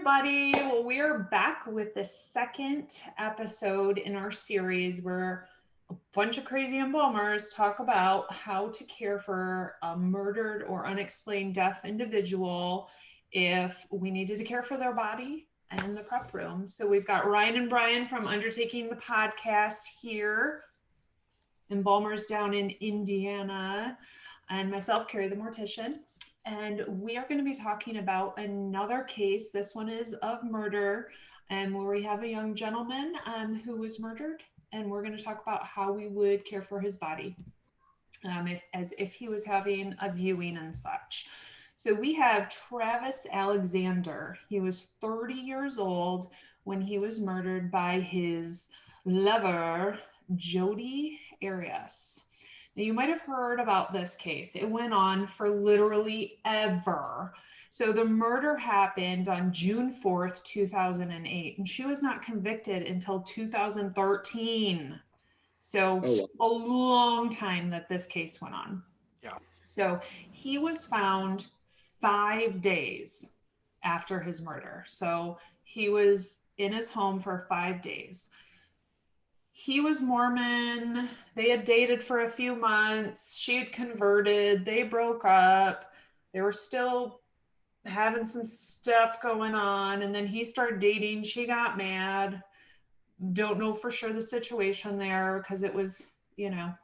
everybody. Well, we are back with the second episode in our series where a bunch of crazy embalmers talk about how to care for a murdered or unexplained death individual if we needed to care for their body and the prep room. So we've got Ryan and Brian from Undertaking the Podcast here, embalmers down in Indiana, and myself, Kari the Mortician. And we are going to be talking about another case. This one is of murder, and where we have a young gentleman who was murdered, and we're going to talk about how we would care for his body, as if he was having a viewing and such. So we have Travis Alexander. He was 30 years old when he was murdered by his lover, Jodi Arias. Now, you might have heard about this case. It went on for literally ever. So the murder happened on June 4th, 2008, and she was not convicted until 2013. So a long time that this case went on. Yeah. So he was found 5 days after his murder. So he was in his home for 5 days. He was Mormon. They had dated for a few months. She had converted. They broke up. They were still having some stuff going on. And then he started dating. She got mad. Don't know for sure the situation there because it was, a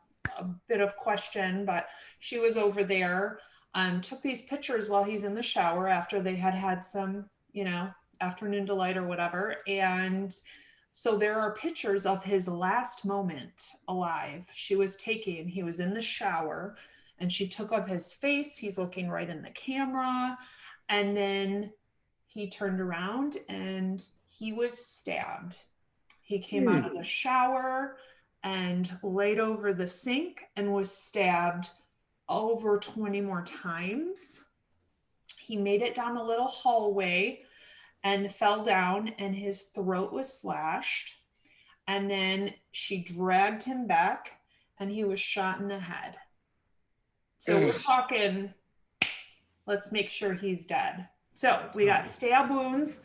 bit of question, but she was over there. Took these pictures while he's in the shower after they had some, afternoon delight or whatever. And so there are pictures of his last moment alive. She was taking, he was in the shower and she took of his face. He's looking right in the camera. And then he turned around and he was stabbed. He came out of the shower and laid over the sink and was stabbed over 20 more times. He made it down a little hallway and fell down and his throat was slashed. And then she dragged him back and he was shot in the head. So we're talking, let's make sure he's dead. So we got stab wounds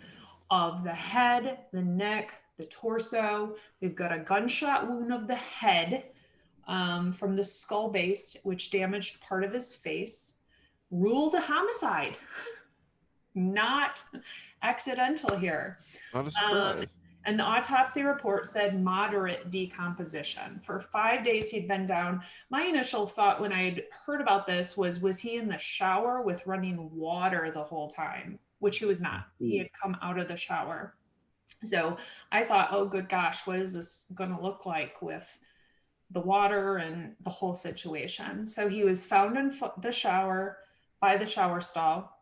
of the head, the neck, the torso. We've got a gunshot wound of the head from the skull base, which damaged part of his face. Ruled a homicide. Not accidental here. Not a surprise. And the autopsy report said moderate decomposition. For 5 days he'd been down. My initial thought when I'd heard about this was he in the shower with running water the whole time? Which he was not. He had come out of the shower. So I thought, oh, good gosh, what is this going to look like with the water and the whole situation? So he was found in the shower by the shower stall.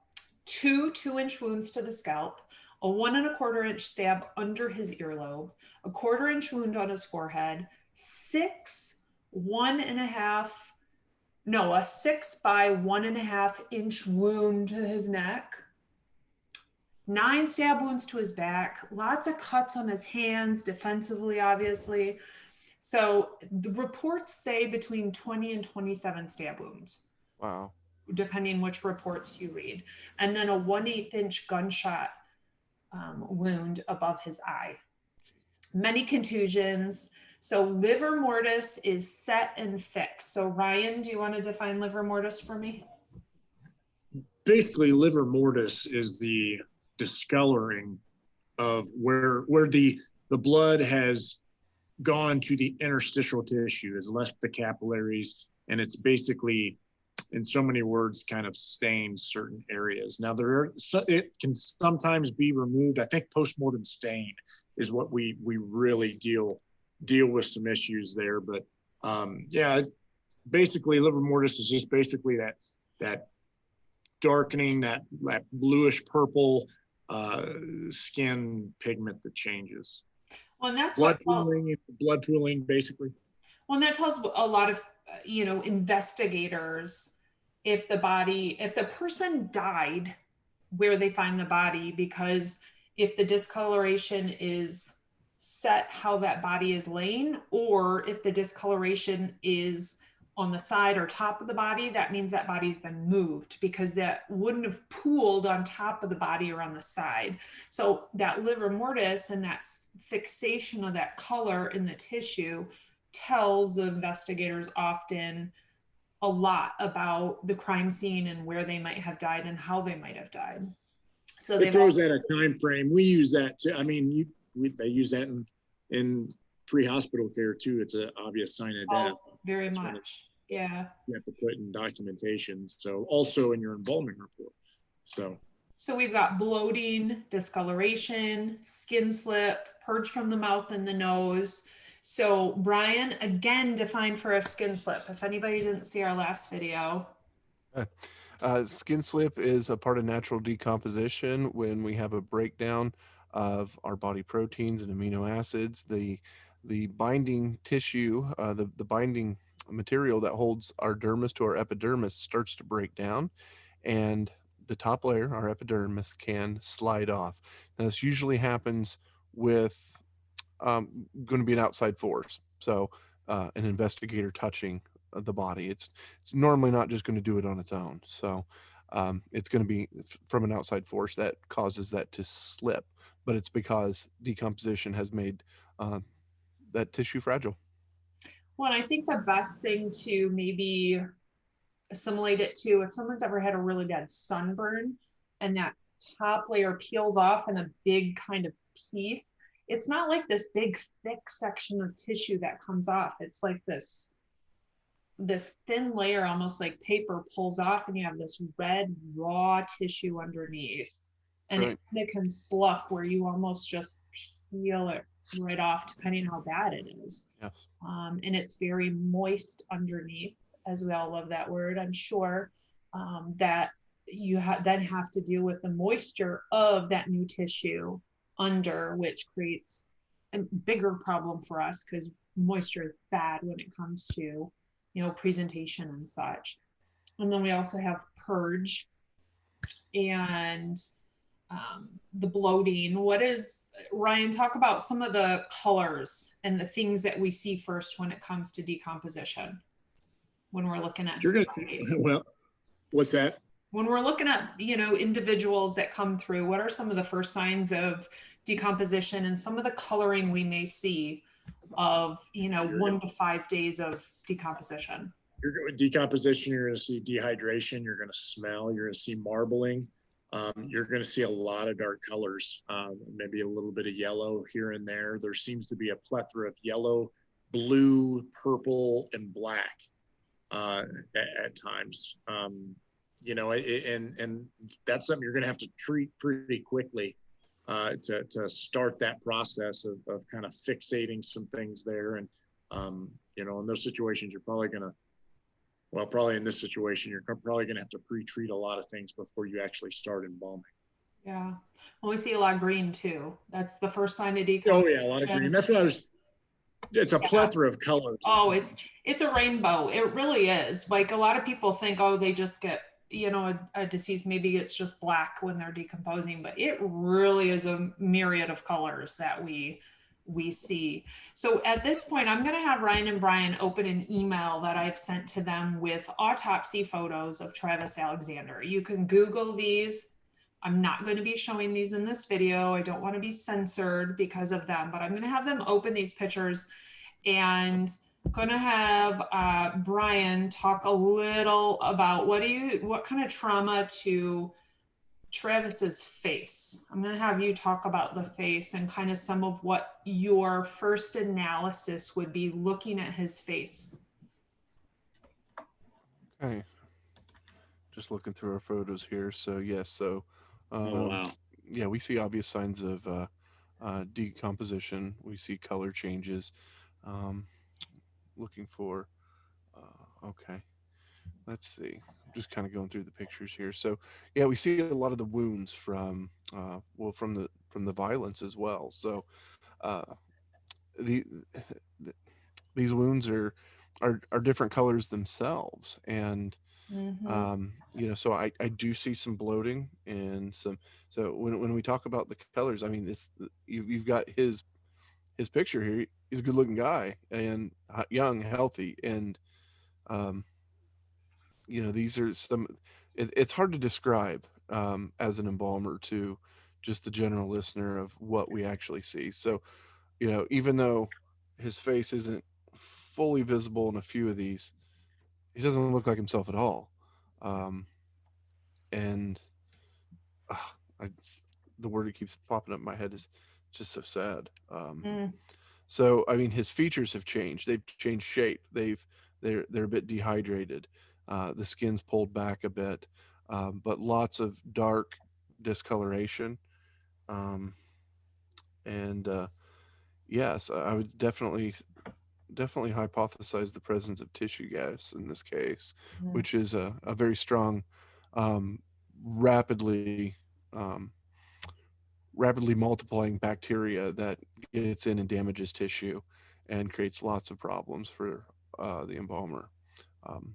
2 2-inch wounds to the scalp, a 1 1/4 inch stab under his earlobe, a 1/4 inch wound on his forehead, a 6 by 1.5 inch wound to his neck, 9 stab wounds to his back, lots of cuts on his hands, defensively, obviously. So the reports say between 20 and 27 stab wounds. Wow. Depending which reports you read. And then a 1/8 inch gunshot wound above his eye. Many contusions. So livor mortis is set and fixed. So Ryan, do you want to define livor mortis for me? Basically, livor mortis is the discoloring of where the blood has gone to the interstitial tissue, has left the capillaries, and it's basically, in so many words, kind of stained certain areas. Now, it can sometimes be removed. I think postmortem stain is what we really deal with some issues there. But basically, livor mortis is just basically that darkening, that bluish purple skin pigment that changes. Well, and that's blood pooling, basically. Well, and that tells a lot of investigators if the person died where they find the body, because if the discoloration is set how that body is laying, or if the discoloration is on the side or top of the body, that means that body's been moved, because that wouldn't have pooled on top of the body or on the side. So that livor mortis and that fixation of that color in the tissue tells the investigators often a lot about the crime scene and where they might have died and how they might have died. So it throws out a time frame. We use that too. I mean, they use that in pre-hospital care too. It's an obvious sign of death. Very much. Yeah. You have to put in documentation. So also in your embalming report. So we've got bloating, discoloration, skin slip, purge from the mouth and the nose. So Brian, again, defined for a skin slip. If anybody didn't see our last video. Skin slip is a part of natural decomposition when we have a breakdown of our body proteins and amino acids. The binding tissue, the binding material that holds our dermis to our epidermis starts to break down, and the top layer, our epidermis, can slide off. Now, this usually happens with going to be an outside force. So an investigator touching the body. It's normally not just going to do it on its own. So it's going to be from an outside force that causes that to slip, but it's because decomposition has made that tissue fragile. Well, I think the best thing to maybe assimilate it to, if someone's ever had a really bad sunburn and that top layer peels off in a big kind of piece, it's not like this big thick section of tissue that comes off. It's like this thin layer, almost like paper, pulls off, and you have this red raw tissue underneath, and right. It can slough where you almost just peel it right off, depending how bad it is. Yes. And it's very moist underneath, as we all love that word, I'm sure, that you then have to deal with the moisture of that new tissue under, which creates a bigger problem for us, because moisture is bad when it comes to, presentation and such. And then we also have purge and the bloating. Ryan, talk about some of the colors and the things that we see first when it comes to decomposition when we're looking at well, what's that? When we're looking at, individuals that come through, what are some of the first signs of decomposition and some of the coloring we may see of, 1 to 5 days of decomposition? Decomposition, you're going to see dehydration, you're going to smell, you're going to see marbling, you're going to see a lot of dark colors, maybe a little bit of yellow here and there. There seems to be a plethora of yellow, blue, purple, and black at times. And that's something you're going to have to treat pretty quickly to start that process of kind of fixating some things there. And, in those situations, you're probably going to, probably in this situation, you're probably going to have to pre-treat a lot of things before you actually start embalming. Yeah. Well, we see a lot of green too. That's the first sign of decomposition. Oh yeah, a lot of green. That's what it's a plethora of colors. Oh, it's a rainbow. It really is. Like, a lot of people think, oh, they just get, a deceased maybe it's just black when they're decomposing, but it really is a myriad of colors that we see. So at this point, I'm going to have Ryan and Brian open an email that I've sent to them with autopsy photos of Travis Alexander. You can Google these. I'm not going to be showing these in this video. I don't want to be censored because of them, but I'm going to have them open these pictures, and I'm going to have Brian talk a little about what kind of trauma to Travis's face. I'm going to have you talk about the face and kind of some of what your first analysis would be looking at his face. Okay. Just looking through our photos here. So yes. So, wow. Yeah, we see obvious signs of decomposition. We see color changes. Looking for, okay. Let's see. I'm just kind of going through the pictures here. So yeah, we see a lot of the wounds from the violence as well. So these wounds are different colors themselves, and so I do see some bloating and some. So when we talk about the colors, I mean, you've got his picture here. He's a good looking guy and young, healthy, and You know, these are some, it's hard to describe as an embalmer to just the general listener of what we actually see. So, you know, even though his face isn't fully visible in a few of these, he doesn't look like himself at all. Um, and uh, I, the word that keeps popping up in my head is just so sad. Mm. So I mean, his features have changed. They've changed shape. They're a bit dehydrated. The skin's pulled back a bit, but lots of dark discoloration. Um, and yes, I would definitely hypothesize the presence of tissue gas in this case, Mm. which is a very strong, um, rapidly um, rapidly multiplying bacteria that gets in and damages tissue and creates lots of problems for the embalmer. Um,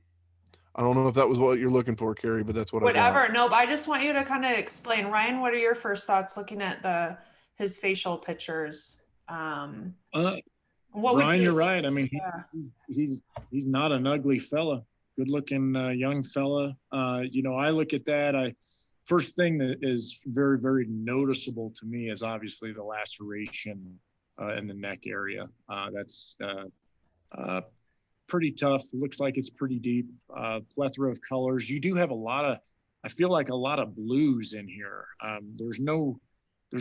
I don't know if that was what you're looking for, Kari, but that's what I got. Whatever. Nope. I just want you to kind of explain, Ryan. What are your first thoughts looking at his facial pictures? What would Brian, you? you're right. I mean, Yeah. he's not an ugly fella. Good looking young fella. You know, I look at that. First thing that is very, very noticeable to me is obviously the laceration in the neck area. That's pretty tough. Looks like it's pretty deep. Plethora of colors. You do have I feel like a lot of blues in here. There's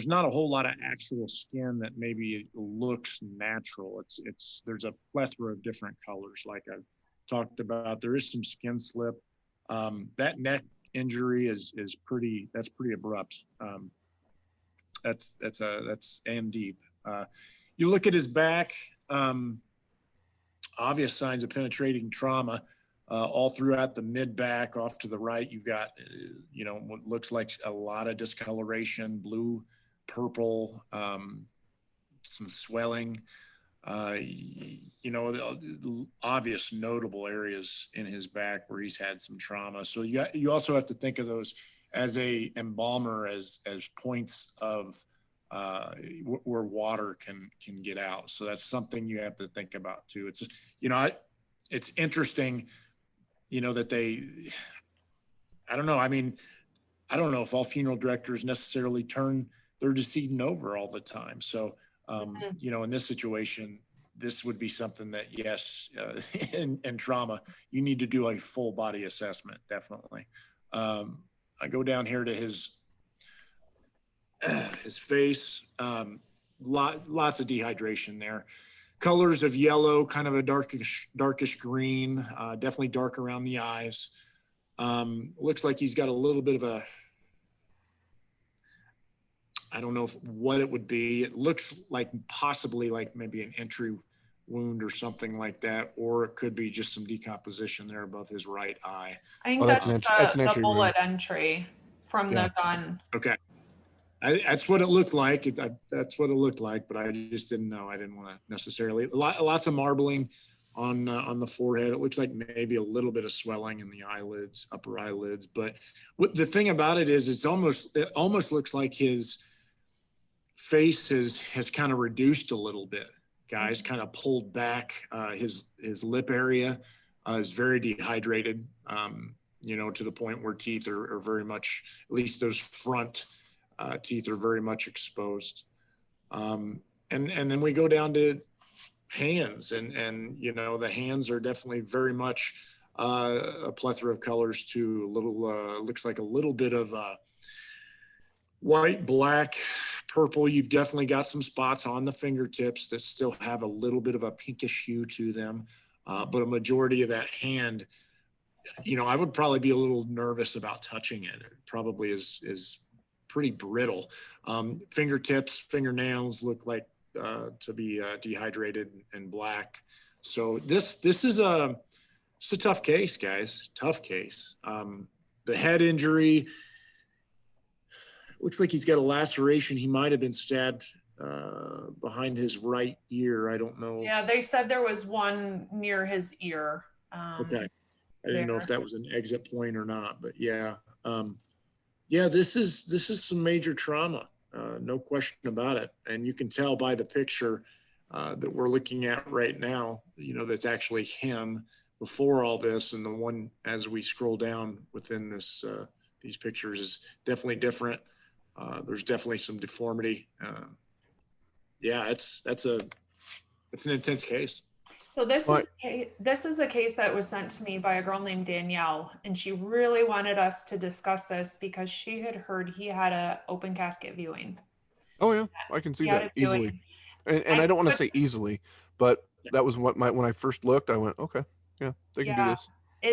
not a whole lot of actual skin that maybe looks natural. There's a plethora of different colors, like I talked about. There is some skin slip. That neck injury is pretty abrupt. That's and deep. You look at his back. Obvious signs of penetrating trauma all throughout the mid back. Off to the right, you've got what looks like a lot of discoloration, blue, purple, some swelling. The obvious notable areas in his back where he's had some trauma. So you also have to think of those as a embalmer as points of where water can get out. So that's something you have to think about too. It's it's interesting, that I don't know. I mean, I don't know if all funeral directors necessarily turn their decedent over all the time. So in this situation, this would be something that, yes, in trauma, you need to do a full body assessment, definitely. I go down here to his face, lots of dehydration there. Colors of yellow, kind of a darkish green, definitely dark around the eyes. Looks like he's got a little bit of I don't know what it would be. It looks like possibly like maybe an entry wound or something like that, or it could be just some decomposition there above his right eye. I think that's that's an the entry bullet wound. entry from the gun. Okay. That's what it looked like. That's what it looked like, but I just didn't know. I didn't want to necessarily. Lots of marbling on the forehead. It looks like maybe a little bit of swelling in the eyelids, upper eyelids. But the thing about it is, it almost looks like his face has kind of reduced a little bit, guys. Kind of pulled back. His lip area is very dehydrated. To the point where teeth are very much, at least those front teeth are very much exposed. And then we go down to hands, and the hands are definitely very much a plethora of colors too. A little looks like a little bit of white, black, purple. You've definitely got some spots on the fingertips that still have a little bit of a pinkish hue to them, but a majority of that hand, I would probably be a little nervous about touching it. It probably is pretty brittle. Fingertips, fingernails look like to be dehydrated and black. So this is a tough case, guys. Tough case. The head injury looks like he's got a laceration. He might have been stabbed behind his right ear. I don't know. Yeah, they said there was one near his ear. Okay. I didn't know if that was an exit point or not, but yeah. This is some major trauma, no question about it. And you can tell by the picture that we're looking at right now, that's actually him before all this, and the one as we scroll down within this these pictures is definitely different. There's definitely some deformity. Yeah, it's an intense case. So this is a case that was sent to me by a girl named Danielle, and she really wanted us to discuss this because she had heard he had a open casket viewing. Oh yeah, I can see He had that a viewing. easily. And I don't want to say easily, but that was what when I first looked, I went, okay, yeah, they can do this.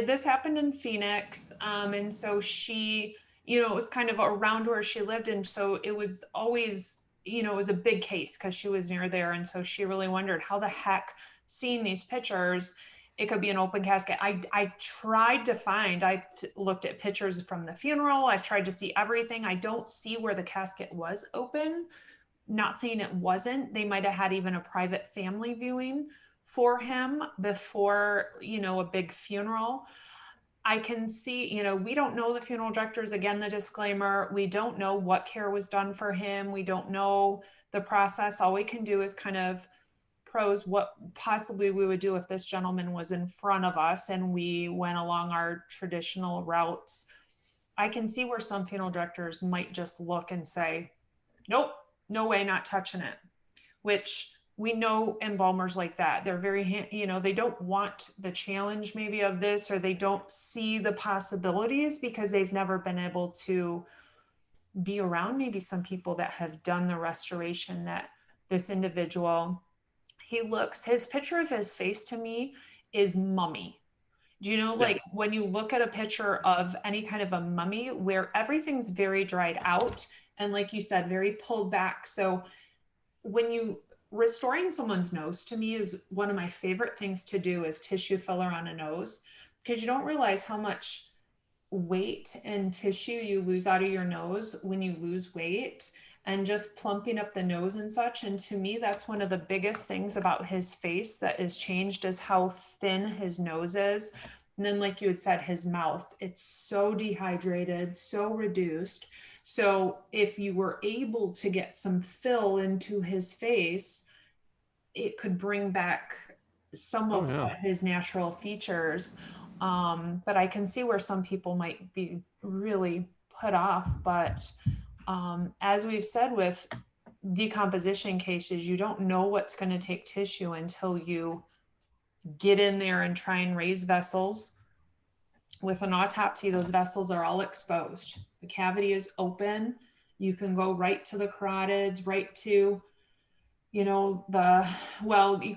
This happened in Phoenix. And so she, it was kind of around where she lived. And so it was always, it was a big case because she was near there. And so she really wondered how the heck, seeing these pictures, it could be an open casket. I tried to find, I looked at pictures from the funeral. I've tried to see everything. I don't see where the casket was open. Not saying it wasn't. They might have had even a private family viewing for him before, a big funeral. I can see, we don't know the funeral directors. Again, the disclaimer, we don't know what care was done for him. We don't know the process. All we can do is kind of prose what possibly we would do if this gentleman was in front of us and we went along our traditional routes. I can see where some funeral directors might just look and say, nope, no way, not touching it, which we know embalmers like that. They're very, they don't want the challenge maybe of this, or they don't see the possibilities because they've never been able to be around maybe some people that have done the restoration that this individual, his picture of his face to me is mummy. Do you know, like when you look at a picture of any kind of a mummy where everything's very dried out and like you said, very pulled back. So when restoring someone's nose to me is one of my favorite things to do is tissue filler on a nose, because you don't realize how much weight and tissue you lose out of your nose when you lose weight and just plumping up the nose and such. And to me, that's one of the biggest things about his face that is changed is how thin his nose is. And then like you had said, his mouth, it's so dehydrated, so reduced. So if you were able to get some fill into his face, it could bring back some of his natural features. But I can see where some people might be really put off. But as we've said with decomposition cases, you don't know what's going to take tissue until you get in there and try and raise vessels. With an autopsy, those vessels are all exposed. The cavity is open. You can go right to the carotids, right to, you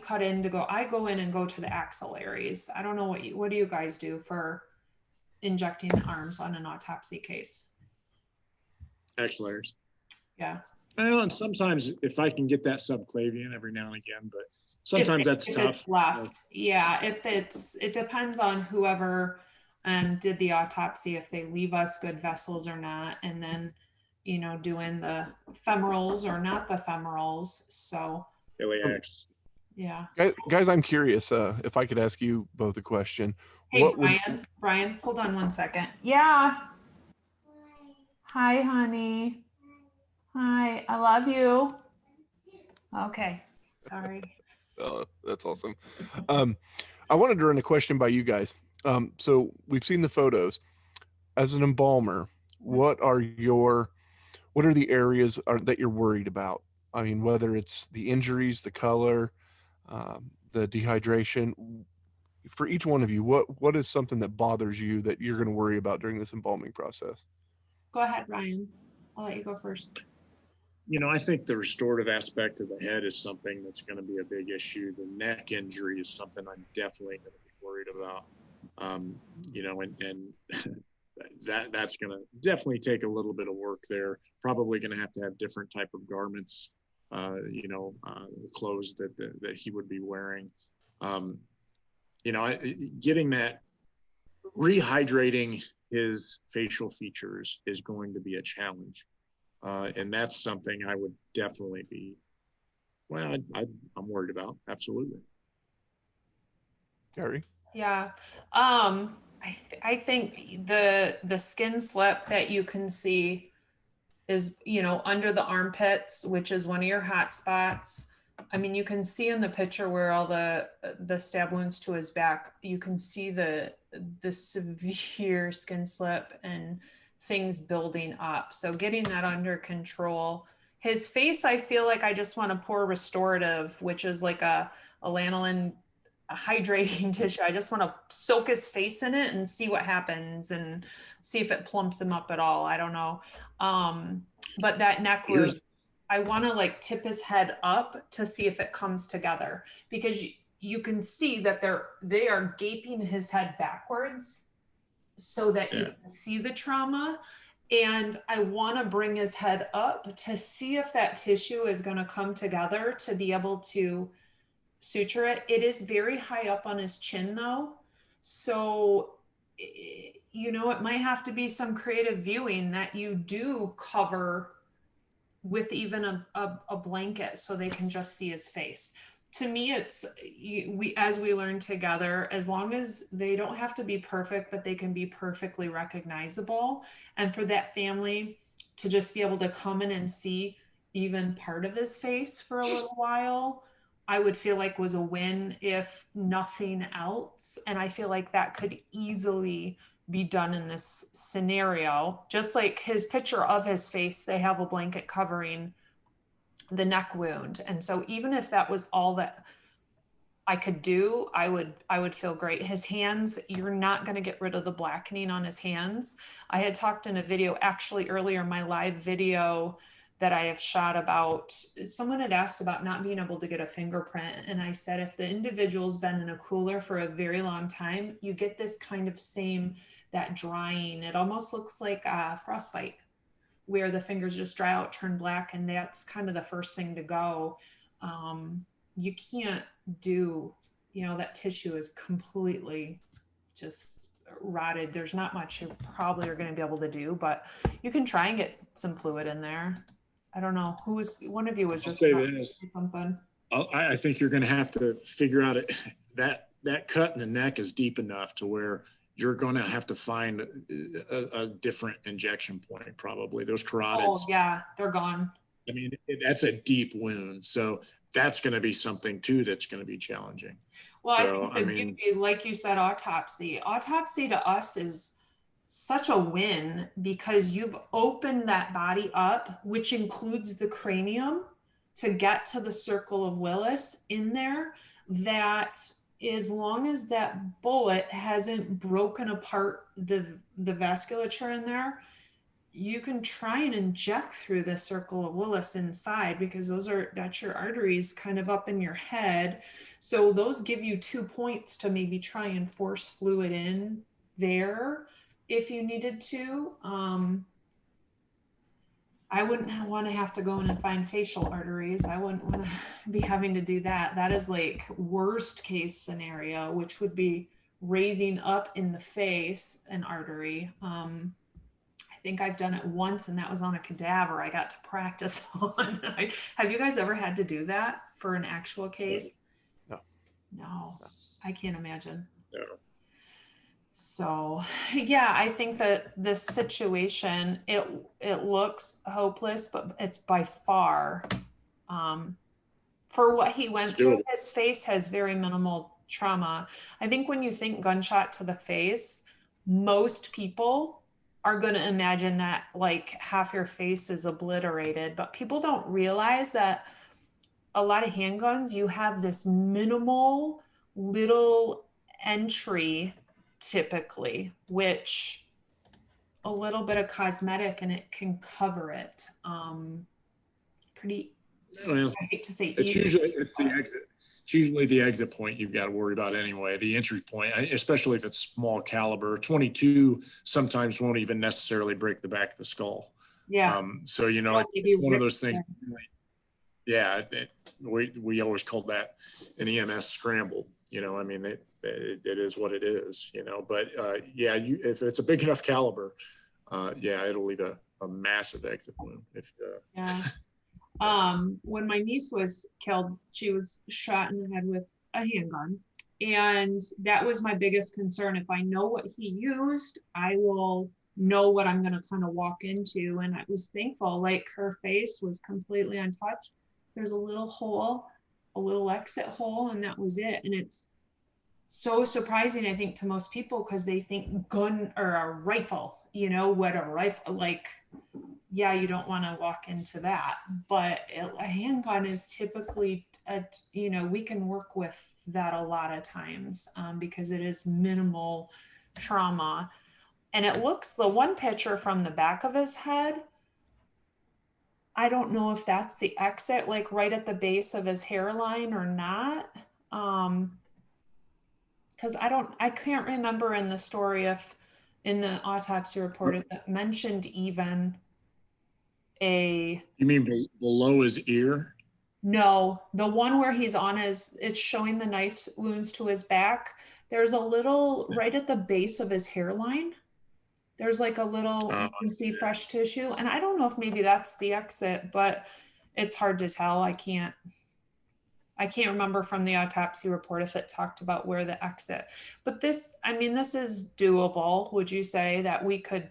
cut in to go, I go in and go to the axillaries. I don't know what do you guys do for injecting the arms on an autopsy case? Axillaries. Yeah. And sometimes if I can get that subclavian every now and again, but sometimes that's tough. It's left. Yeah. It depends on whoever did the autopsy, if they leave us good vessels or not. And then, doing the femorals or not the femorals. So iliacs. Yeah. Guys, I'm curious if I could ask you both a question. Hey, Brian, hold on one second. Yeah. Hi, honey. Hi, I love you. Okay, sorry. Oh, that's awesome. I wanted to run a question by you guys. So we've seen the photos. As an embalmer, what are the areas that you're worried about? I mean, whether it's the injuries, the color, the dehydration. For each one of you, what is something that bothers you that you're going to worry about during this embalming process? Go ahead, Ryan. I'll let you go first. I think the restorative aspect of the head is something that's going to be a big issue. The neck injury is something I'm definitely going to be worried about. And that's going to definitely take a little bit of work there. Probably going to have different type of garments, clothes that he would be wearing. Getting that, rehydrating his facial features is going to be a challenge. And that's something I would definitely be, I'm worried about. Absolutely. Kari? Yeah. I think the skin slip that you can see is, under the armpits, which is one of your hot spots. I mean, you can see in the picture where all the stab wounds to his back, you can see the severe skin slip and things building up. So getting that under control. His face, I feel like I just want to pour Restorative, which is like a lanolin hydrating tissue. I just want to soak his face in it and see what happens and see if it plumps him up at all. I don't know. But that neck wound, I want to like tip his head up to see if it comes together, because you can see that they are gaping his head backwards so that you can see the trauma. And I want to bring his head up to see if that tissue is going to come together to be able to suture it. It is very high up on his chin though. So, you know, it might have to be some creative viewing that you do cover with even a blanket so they can just see his face. To me, it's as we learn together, as long as they don't have to be perfect, but they can be perfectly recognizable. And for that family to just be able to come in and see even part of his face for a little while, I would feel like was a win, if nothing else. And I feel like that could easily be done in this scenario. Just like his picture of his face, they have a blanket covering the neck wound. And so even if that was all that I could do, I would feel great. His hands, you're not going to get rid of the blackening on his hands. I had talked in a video actually earlier, my live video that I have shot, about someone had asked about not being able to get a fingerprint. And I said, if the individual's been in a cooler for a very long time, you get this kind of that drying. It almost looks like frostbite, where the fingers just dry out, turn black. And that's kind of the first thing to go. You can't do, you know, that tissue is completely just rotted. There's not much you probably are going to be able to do, but you can try and get some fluid in there. I don't know one of you was just say something. I think you're going to have to figure out that cut in the neck is deep enough to where you're going to have to find a different injection point. Probably those carotids. Oh yeah, they're gone. I mean, that's a deep wound, so that's going to be something too that's going to be challenging. Well, so, I mean, like you said, autopsy to us is such a win, because you've opened that body up, which includes the cranium, to get to the circle of Willis in there. That as long as that bullet hasn't broken apart the vasculature in there, you can try and inject through the circle of Willis inside, because that's your arteries kind of up in your head. So those give you 2 points to maybe try and force fluid in there if you needed to. I wouldn't want to have to go in and find facial arteries. I wouldn't want to be having to do that. That is like worst case scenario, which would be raising up in the face an artery. I think I've done it once, and that was on a cadaver I got to practice on. Have you guys ever had to do that for an actual case? No, I can't imagine. No. So yeah, I think that this situation, it looks hopeless, but it's by far, for what he went through, his face has very minimal trauma. I think when you think gunshot to the face, most people are going to imagine that like half your face is obliterated, but people don't realize that a lot of handguns, you have this minimal little entry typically, which a little bit of cosmetic and it can cover it. Pretty, well, I hate to say it's the exit. It's usually the exit point you've got to worry about anyway, the entry point, especially if it's small caliber. 22 sometimes won't even necessarily break the back of the skull. Yeah. So, you know, it's one of those things. Yeah. We always call that an EMS scramble. You know, I mean, it is what it is, you know, but yeah, if it's a big enough caliber, yeah, it'll leave a massive exit wound. Yeah. When my niece was killed, she was shot in the head with a handgun. And that was my biggest concern. If I know what he used, I will know what I'm going to kind of walk into. And I was thankful, like her face was completely untouched. There's a little hole a little exit hole, and that was it. And it's so surprising, I think, to most people, because they think gun or a rifle, what a rifle, like, yeah, you don't want to walk into that, but a handgun is typically, we can work with that a lot of times, because it is minimal trauma. And it looks, the one picture from the back of his head, I don't know if that's the exit, like right at the base of his hairline or not. Because I can't remember in the story, if in the autopsy report, if it mentioned even a. You mean below his ear? No, the one where he's on it's showing the knife wounds to his back. There's a little right at the base of his hairline. There's like a little, you can see fresh tissue. And I don't know if maybe that's the exit, but it's hard to tell. I can't remember from the autopsy report if it talked about where the exit, but this is doable. Would you say that we could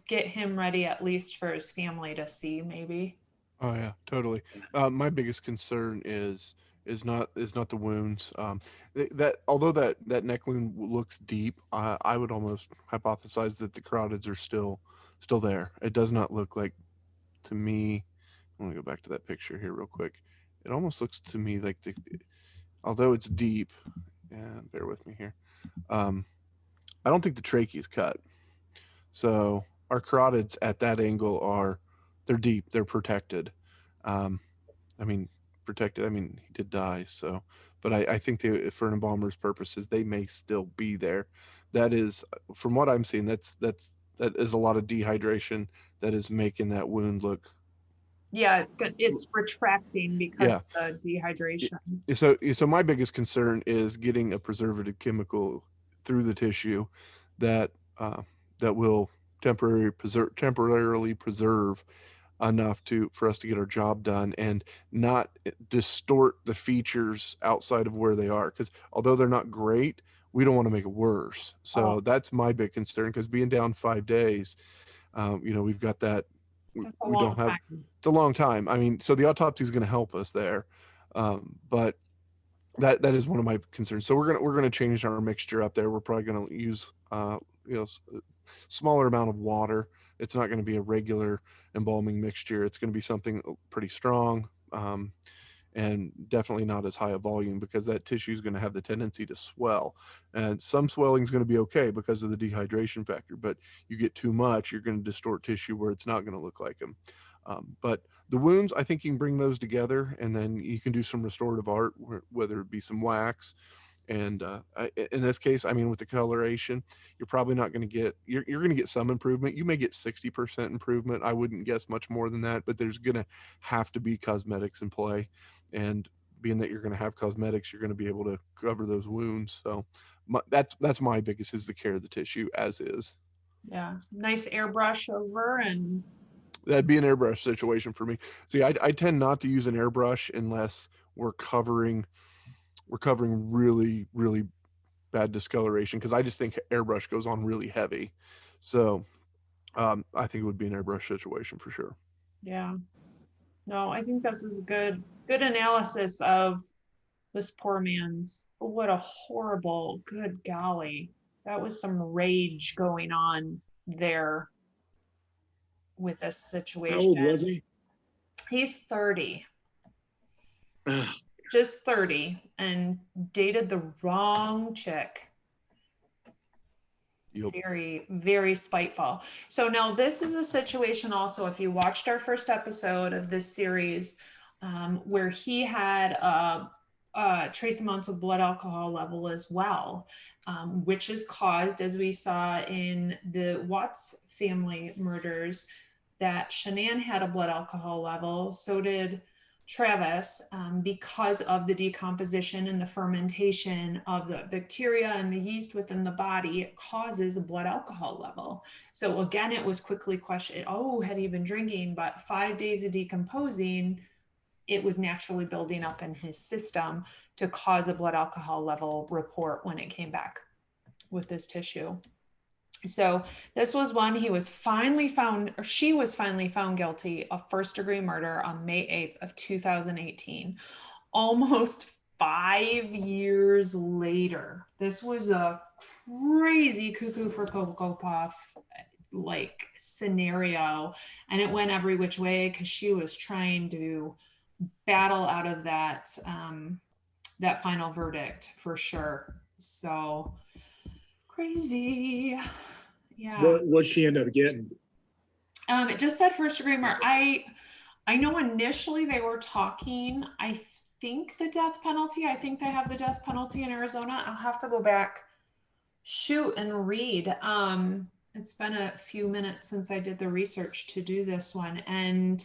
get him ready at least for his family to see, maybe? Oh yeah, totally. My biggest concern is not the wounds. That although that neck wound looks deep, I would almost hypothesize that the carotids are still there. It does not look like, to me. I'm gonna go back to that picture here real quick. It almost looks to me like although it's deep, and bear with me here. I don't think the trachea is cut. So our carotids at that angle they're deep, they're protected. Protected. He did die, so, but I think for an embalmer's purposes, they may still be there. That is, from what I'm seeing, that is a lot of dehydration that is making that wound look. Yeah, it's good. It's retracting because of the dehydration. So my biggest concern is getting a preservative chemical through the tissue that will temporarily preserve enough for us to get our job done and not distort the features outside of where they are. Because although they're not great, we don't want to make it worse. So that's my big concern. Because being down 5 days, we've got that. It's a long time. So the autopsy is going to help us there, but that is one of my concerns. So we're gonna change our mixture up there. We're probably going to use smaller amount of water. It's not going to be a regular embalming mixture. It's going to be something pretty strong, and definitely not as high a volume, because that tissue is going to have the tendency to swell. And some swelling is going to be okay because of the dehydration factor, but you get too much, you're going to distort tissue where it's not going to look like them. But the wounds, I think you can bring those together, and then you can do some restorative art, whether it be some wax. And in this case, with the coloration, you're probably not going to get, you're going to get some improvement. You may get 60% improvement. I wouldn't guess much more than that, but there's going to have to be cosmetics in play. And being that you're going to have cosmetics, you're going to be able to cover those wounds. So that's my biggest, is the care of the tissue as is. Yeah. Nice airbrush over, and that'd be an airbrush situation for me. See, I tend not to use an airbrush unless we're covering really, really bad discoloration, because I just think airbrush goes on really heavy. So I think it would be an airbrush situation for sure. Yeah. No, I think this is good analysis of this poor man's, what a horrible, good golly. That was some rage going on there with this situation. How old was he? He's 30. Just 30, and dated the wrong chick. Yep. Very, very spiteful. So now this is a situation also, if you watched our first episode of this series, where he had trace amounts of blood alcohol level as well, which is caused, as we saw in the Watts family murders, that Shanann had a blood alcohol level, so did Travis, because of the decomposition and the fermentation of the bacteria and the yeast within the body. It causes a blood alcohol level. So again, it was quickly questioned, had he been drinking? But 5 days of decomposing, it was naturally building up in his system to cause a blood alcohol level report when it came back with this tissue. So this was one, she was finally found guilty of first-degree murder on May 8th of 2018. almost 5 years later. This was a crazy cuckoo for Cocoa Puff like scenario, and it went every which way because she was trying to battle out of that that final verdict for sure. So crazy. Yeah. What she end up getting? It just said first degree murder. I know initially they were talking, I think the death penalty. I think they have the death penalty in Arizona. I'll have to go back, shoot, and read. It's been a few minutes since I did the research to do this one, and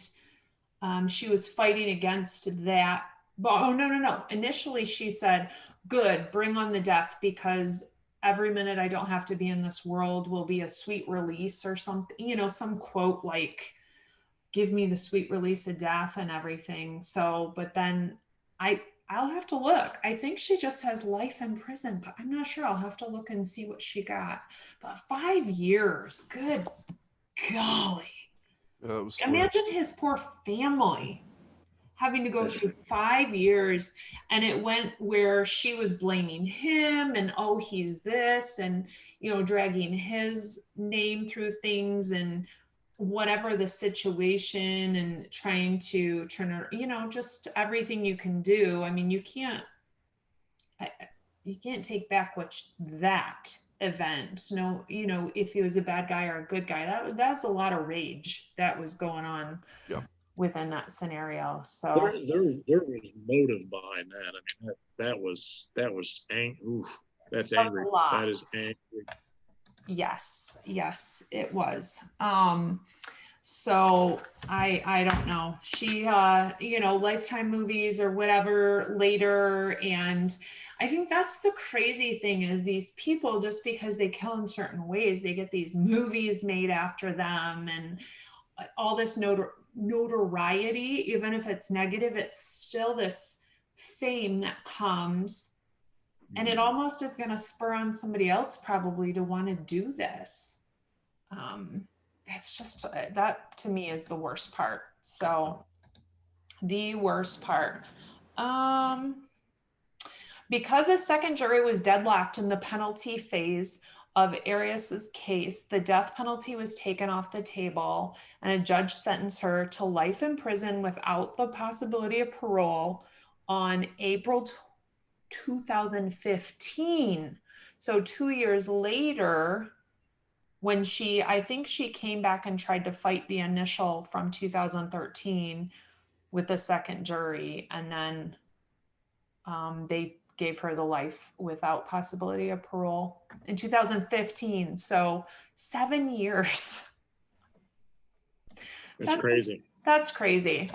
she was fighting against that. But oh no! Initially, she said, "Good, bring on the death, because every minute I don't have to be in this world will be a sweet release," or something. You know, some quote like, "Give me the sweet release of death and everything." So, but then I'll have to look. I think she just has life in prison, but I'm not sure. I'll have to look and see what she got. But 5 years, good golly. Imagine his poor family having to go through 5 years, and it went where she was blaming him and, oh, he's this, and, you know, dragging his name through things and whatever the situation, and trying to turn it, you know, just everything you can do. I mean, you can't take back that event. No, you know, if he was a bad guy or a good guy, that's a lot of rage that was going on within that scenario. So there was motive behind that. I mean, that was angry. Oof, that's angry. That is angry. Yes, it was. So I don't know. She, you know, Lifetime movies or whatever later. And I think that's the crazy thing, is these people, just because they kill in certain ways, they get these movies made after them and all this notoriety. Even if it's negative, it's still this fame that comes. And it almost is going to spur on somebody else probably to want to do this. It's just, that to me is the worst part. So the worst part. Because a second jury was deadlocked in the penalty phase of Arias's case, the death penalty was taken off the table, and a judge sentenced her to life in prison without the possibility of parole on April 2015. So 2 years later, when I think she came back and tried to fight the initial from 2013 with the second jury, and then they gave her the life without possibility of parole in 2015. So 7 years. That's crazy. That's crazy.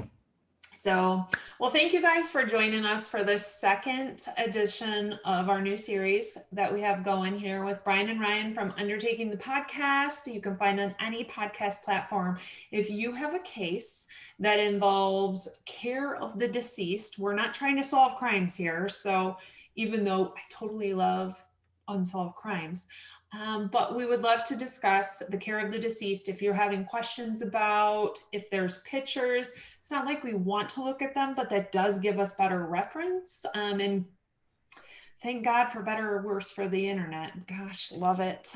So, well, thank you guys for joining us for this second edition of our new series that we have going here with Brian and Ryan from Undertaking the Podcast. You can find on any podcast platform. If you have a case that involves care of the deceased, we're not trying to solve crimes here. So even though I totally love unsolved crimes, but we would love to discuss the care of the deceased. If you're having questions about, if there's pictures, it's not like we want to look at them, but that does give us better reference. And thank God for better or worse for the internet. Gosh, love it.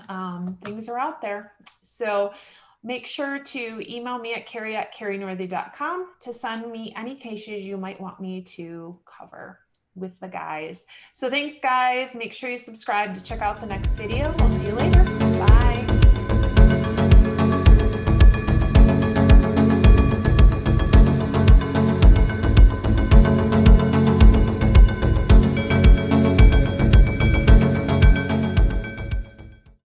Things are out there. So make sure to email me at Kari@KariNorthey.com to send me any cases you might want me to cover with the guys. So thanks, guys. Make sure you subscribe to check out the next video. We'll see you later. Bye.